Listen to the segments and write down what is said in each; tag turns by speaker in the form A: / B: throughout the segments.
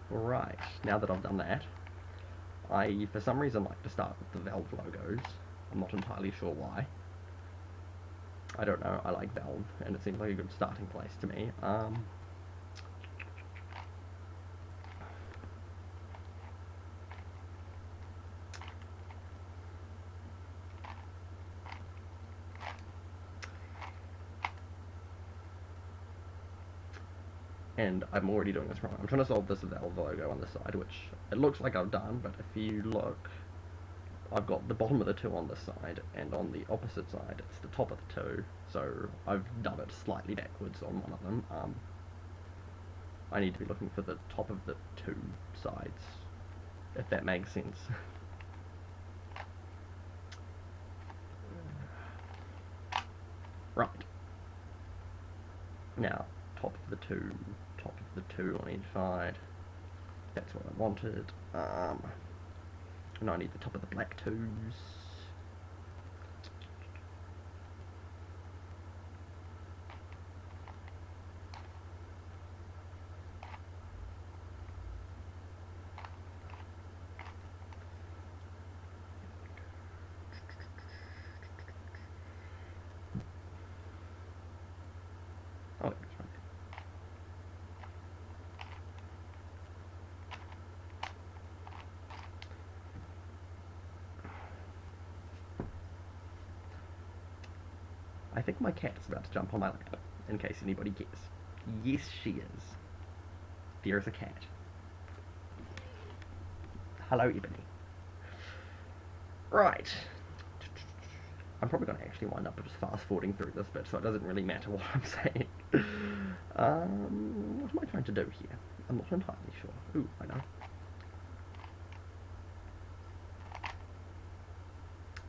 A: Right, now that I've done that, I, for some reason, like to start with the Valve logos. I'm not entirely sure why. I don't know, I like Valve, and it seems like a good starting place to me. And I'm already doing this wrong. I'm trying to solve this Valve logo on the side, which it looks like I've done, but if you look, I've got the bottom of the 2 on this side, and on the opposite side, it's the top of the 2, so I've done it slightly backwards on one of them. I need to be looking for the top of the 2 sides, if that makes sense. Right. Now, top of the 2 on each side. That's what I wanted. And I need the top of the black 2s. Oh, it's right. I think my cat is about to jump on my lap, in case anybody cares. Yes, she is. There's a cat. Hello, Ebony. Right. I'm probably going to actually wind up just fast forwarding through this bit, so it doesn't really matter what I'm saying. What am I trying to do here? I'm not entirely sure. Ooh, I know.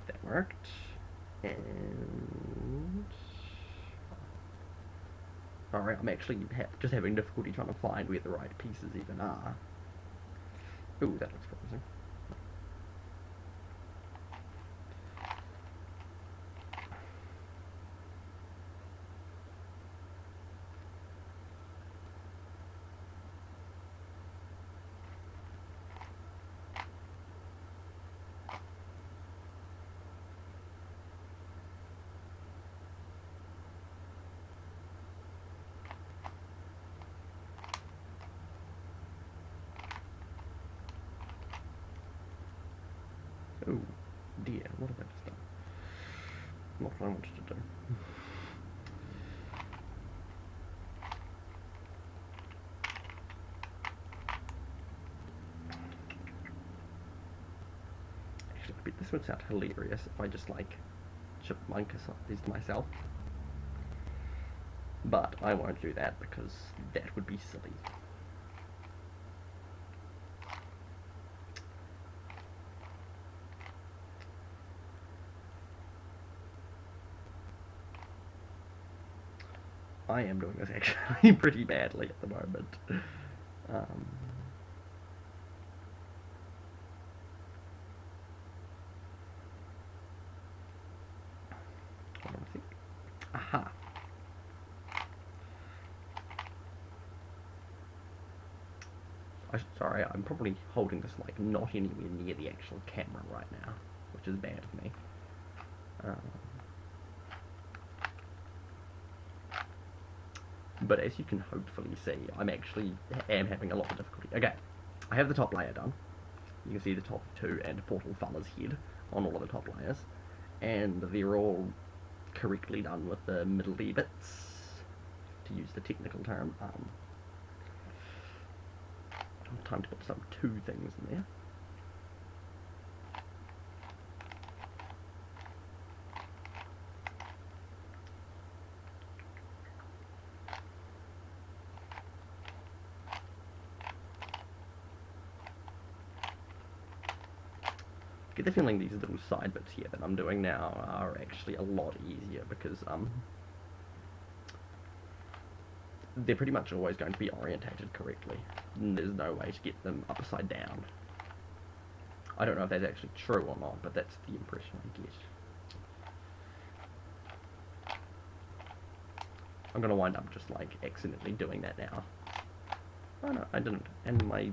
A: That worked. And... Alright, I'm actually just having difficulty trying to find where the right pieces even are. Ooh, that looks promising. Oh dear, what have I just done? Not what I wanted to do. Actually, I bet this would sound hilarious if I just like chipmunk these to myself. But I won't do that because that would be silly. I am doing this actually pretty badly at the moment. Um, Hold on a sec. Aha. Sorry, I'm probably holding this like not anywhere near the actual camera right now, which is bad of me. Um, but as you can hopefully see, I'm actually am having a lot of difficulty. Okay, I have the top layer done. You can see the top 2 and Portal Fella's head on all of the top layers, and they're all correctly done with the middle-y bits, to use the technical term. Time to put some 2 things in there. Get the feeling these little side bits here that I'm doing now are actually a lot easier because they're pretty much always going to be orientated correctly. And there's no way to get them upside down. I don't know if that's actually true or not, but that's the impression I get. I'm going to wind up just like accidentally doing that now. Oh no, I didn't. And my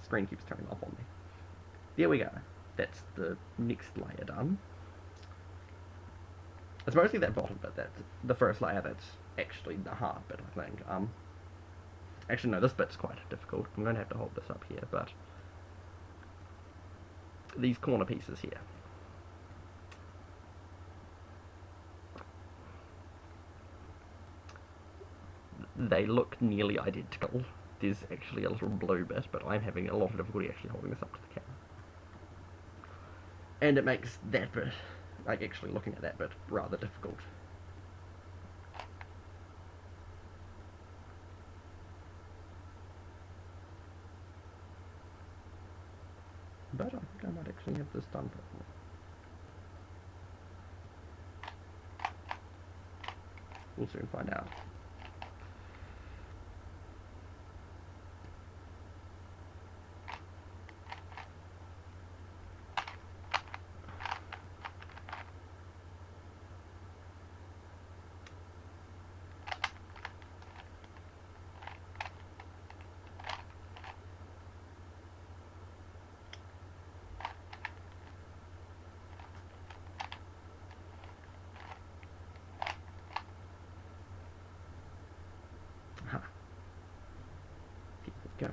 A: screen keeps turning off on me. There we go. That's the next layer done. It's mostly that bottom bit, that's the first layer that's actually the hard bit, I think. Actually, no, this bit's quite difficult. I'm going to have to hold this up here, but these corner pieces here. They look nearly identical. There's actually a little blue bit, but I'm having a lot of difficulty actually holding this up to the camera. And it makes that bit, like actually looking at that bit, rather difficult. But I think I might actually have this done properly. We'll soon find out. Aha. Here we go.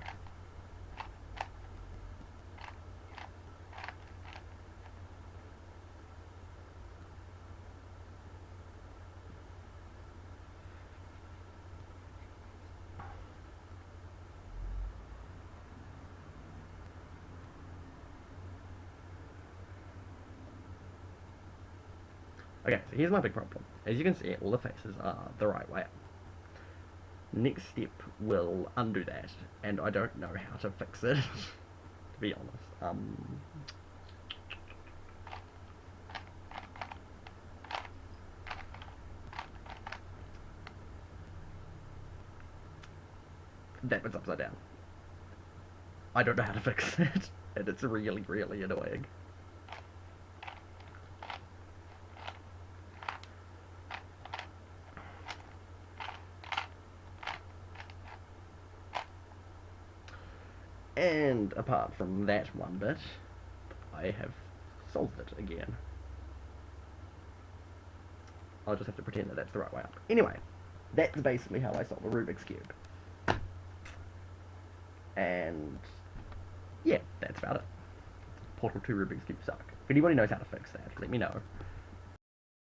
A: Okay, so here's my big problem. As you can see, all the faces are the right way up. Next step will undo that, and I don't know how to fix it, to be honest. That bit's upside down. I don't know how to fix it, and it's really, really annoying. And apart from that one bit, I have solved it again. I'll just have to pretend that that's the right way up. Anyway, that's basically how I solve a Rubik's Cube. And yeah, that's about it. Portal 2 Rubik's Cube suck. If anybody knows how to fix that, let me know.